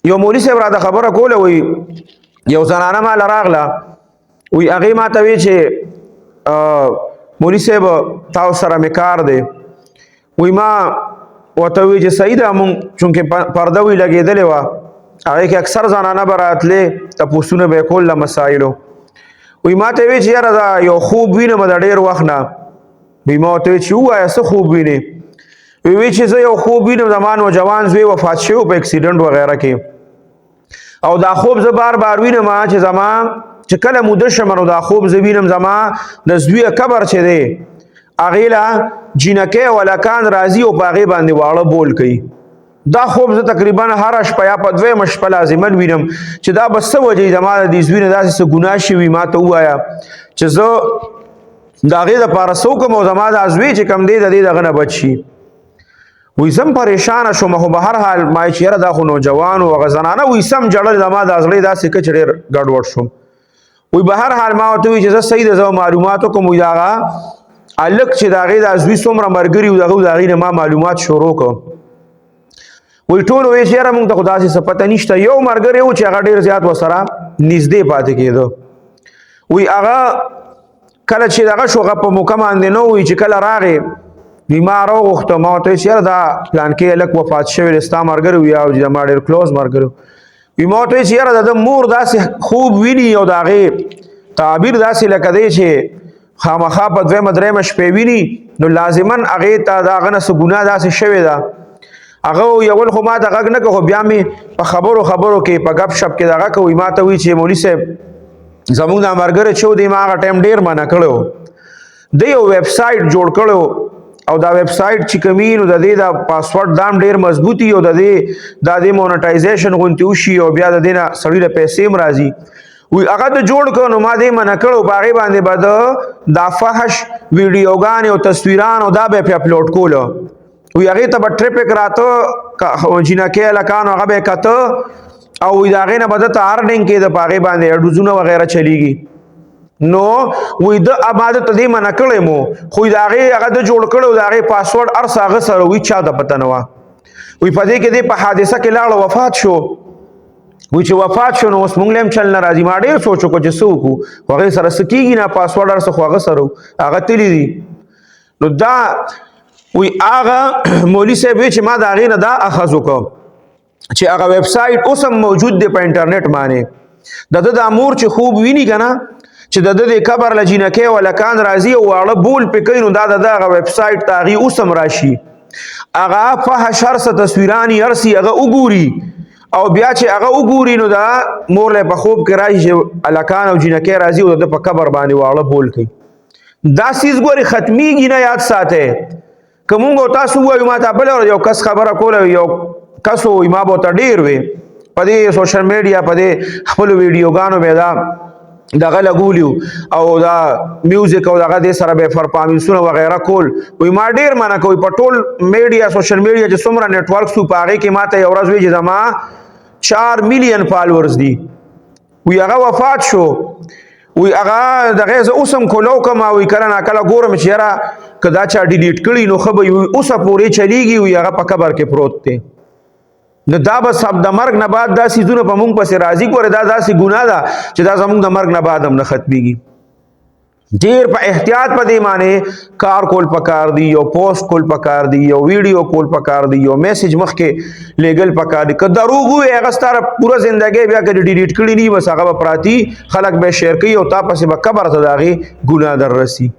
یو مولوی صاحب را د خبره کوله وی یو زنانه مال راغله وی هغې ما ته وی چې مولوی صاحب تاسو سره مې کار دی وی ما ورته وی چې صحیح ده مونږ چونکې پرده وی لګېدلې وه هغې کې اکثر زنانه به راتلې تپوسونه به یې کول له مسایلو وی ما ته وی چې یاره دا یو خوب وینم د ډېر وخت نه وی ما ورته وی چې ووایه څه خوب وینې وی چې زه یو خوب وینم زما نوجوان زوی وفات شوی په اکسیډنټ وغیره کې او دا خوب زه بار بار وینم چې زما چې کله موده شم نو دا خوب زه وینم زما د زوی قبر چې دی هغې له جینکۍ او هلکان راځي او په هغې باندې واړه بول کوي دا خوب زه تقریبا هره شپه یا په دویمه شپه لازمن وینم چې دا به څه وجې زما د دې زوی نه داسې څه ګناه شوي ما ته ووایه چې زه د هغې دپاره څه وکړم او زما دا زوی چې کوم دی د دې دغه نه بچ شي وی سم پریشانه شوم خو به هر حال ما چې یاره دا خو نوجوان و هغه زنانه وی سم جړل زما د زړې داسې که چې ډېر ګډوډ شوم وی به هر حال ما ورته وی چې زه صحیح ده زه معلومات وکړم وی د هغه هلک چې د هغې دا زوی څومره ملګري و د هغې نه ما معلومات شروع کړم وی ټول وی چې یاره مونږ ته خو داسې څه پته نشته یو ملګری و چې هغه ډېر زیات ورسره نږدې پاتې کېده وی هغه کله چې دغه شو هغه په موقع باندې نه وی چې کله راغې وی ما راوغوښته ما ورته ویل چې یاره دا پلانکې هلک وفات شوی دی ستا ملګری وي او زما ډېر کلوز ملګری وی ما ورته ویل چې یاره د ده مور داسې خوب ویني او د هغې تعبیر داسې لکه دی چې خامخا په دویمه درېیمه شپې ویني نو لازما هغې ته د هغه نه څه ګناه داسې شوې ده هغه یول خو ما ته غږ نه که خو بیا مې په خبرو کې په گپ شپ کې دغه کوي ما ته وایي چې مولوي صاحب زمونږ دا ملګری چې و دی ما هغه ټایم ډېر منع کړی دی یو ویب سایټ جوړ کړی او دا ویب سایټ چې کومي نو د دې دا پاسورډ دا هم ډېر مضبوطي او د دې مونټایزیشن غونتې وشي او بیا د دې نه سړي له پیسې هم راځي وی هغه د جوړ کړو نو ما دې منع کړو په هغې باندې به دا فحش ویډیوګانې او تصویران او دا به یې اپلوډ کولو وی هغې ته به ټریفک راته جینکۍ هلکانو هغه به یې کته او وی د هغې نه به ده ته ارننګ کېده په هغې باندې اډوزونه وغیره چلیږي نو وی د اماده ته دې منع کړی مو خو د هغې هغه د جوړ کړی د هغې پاسورډ هر څه هغه سره وي چا ته پته نه وه وی په دې کې دې په حادثه کې لاړه وفات شو وی چې وفات شو نو اوس مونږ له هم چل نه راځي ما ډېر سوچ وکړو چې څه وکړو خو هغې سره څه کېږي نه پاسورډ هر څه خو هغه سره هغه تلي دي نو دا وی هغه مولوي صاحب وی چې ما د هغې نه دا اخذ وکړم چې هغه ویب سایټ اوس هم موجود دی په انټرنیټ باندې د ده دا مور چې خوب ویني که نه چې د ده د قبر له جینکۍ او هلکان راځي او واړه بول پې کوي نو دا د ده هغه ویب سایټ ته هغې اوس هم راشي هغه فحش هر څه تصویران یې هر څه هغه وګوري او بیا چې هغه وګوري نو دا مور له په خوب کې راشي چې هلکان او جینکۍ راځي او د ده په قبر باندې واړه بول کوي دا څیز ګورې ختمیږي نه یاد ساتئ که مونږ او تاسو ووایو ما ته بله ورځ یو کس خبره کوله یو کس ووایي ما به ورته ډېر وی په دې سوشل میډیا په دې خپلو ویډیوګانو به دا دغه لګولیو او دا میوزیک او دغه دې سره به پرفارمنسونه وغیره کول وی ما ډېر منع کوي په ټول میډیا سوشل میډیا چې څومره نیټورکس وو په هغې کې ما ته یو ورځ وی چې زما 4 میلیون فالورز دي وی هغه وفات شو وی هغه دغه زه اوس هم کولو کوم وی کله ناکله ګورم چې یاره که دا چا ډیلیټ کړي نو ښه به وي اوسه پورې چلیږي وي هغه په قبر کې پروت دی نو دا به د مرګ نه بعد دا څیزونه په مونږ پسې راځي ګوره دا داسې ګناه ده چې دا زمونږ د مرګ نه بعد هم نه ختمیږي ډېر په احتیاط په دې معنی کار کول پکار دی یو پوسټ کول پکار دی یو ویډیو کول پکار دی یو میسج مخکې لیږل پکار دی که دروغ ووایې هغه ستاره پوره زندګۍ بیا که ډیلیټ کړي نه بس هغه به پراتی خلک به شیر کوي او تا پسې به قبر ته د هغې ګناه در رسي